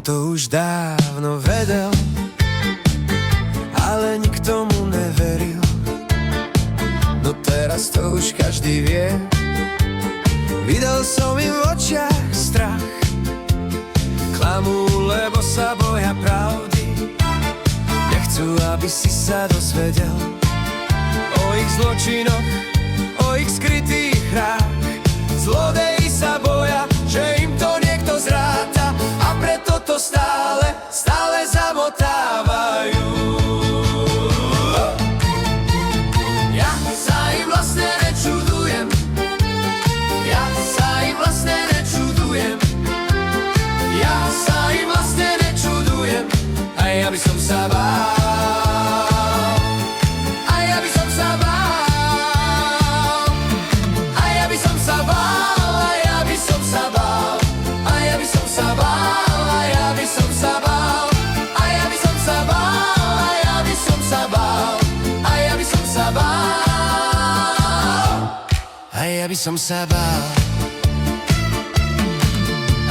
to už dávno vedel, ale nikto mu neveril. No teraz to už každý vie. Videl som im v očiach strach. Klamú, lebo sa boja pravdy. Nechcú, aby si sa dozvedel o ich zločinoch, o ich skrytých hrách. Zlodeji sa boja, že im to niekto zráta, a preto to stále zamotávajú. Ja sa im vlastne nečudujem. Ja sa im vlastne nečudujem. Ja sa im vlastne nečudujem. A ja by som sa bál. A ja by som sa bál. A ja by som sa bál. A ja by som sa bál. A ja by som sa bál. A ja by som sa bál. A ja by som sa bál. A ja by som sa bál. A ja by som sa bál. A ja by som sa bál.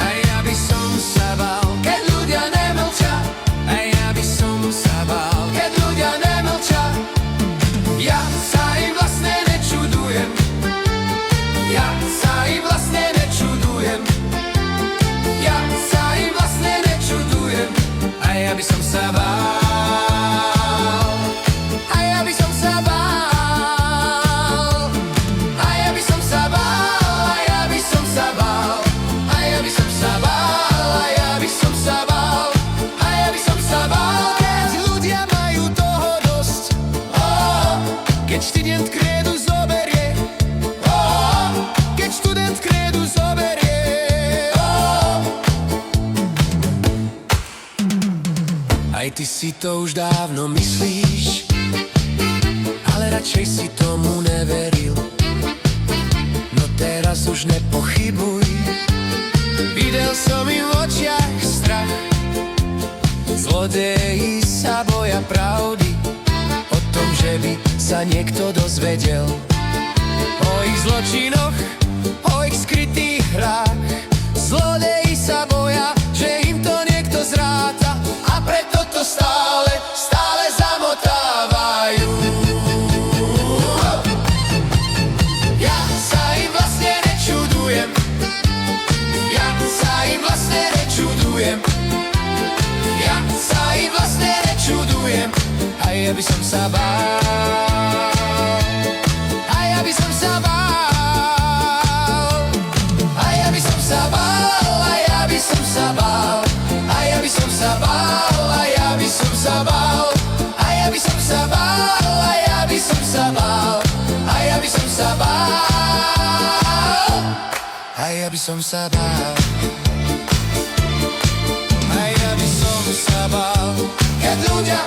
A ja by som sa bál, keď ľudia nemlčia. A ja by som sa bál, keď ľudia nemlčia. Ja sa im vlastne nečudujem. Ja sa im vlastne nečudujem. Ja sa im vlastne nečudujem. A ja by som sa bál. A ja by som sa bál. A ja by som sa bál. A ja by som sa bál. A ja by som sa bál. A ja by som sa bál. A ja by som sa bál. Keď ľudia majú toho dosť. Keď študent krédu zoberie. Keď študent krédu zoberie. Aj ty si to už dávno myslíš, ale radšej si tomu neveril. No teraz už nepochybuj. Videl som im v očiach strach. Zlodeji sa boja pravdy, o tom, že by sa niekto dozvedel o ich zločinoch, o ich skrytých hrách. Zlodeji sa boja, že im to niekto zráta, a preto to stále zamotávajú. Ja sa im vlastne nečudujem. Ja sa im vlastne nečudujem. Ja sa im vlastne nečudujem. A ja by som sa bál. A ja by som sa bál. A ja by som sa bál. A ja by som sa bál. A ja by som sa bál. A ja by som sa bál. A ja by som sa bál. A ja by som sa bál. A ja by som sa bál. A ja by som sa bál. A ja by som sa bál. Keď ľudia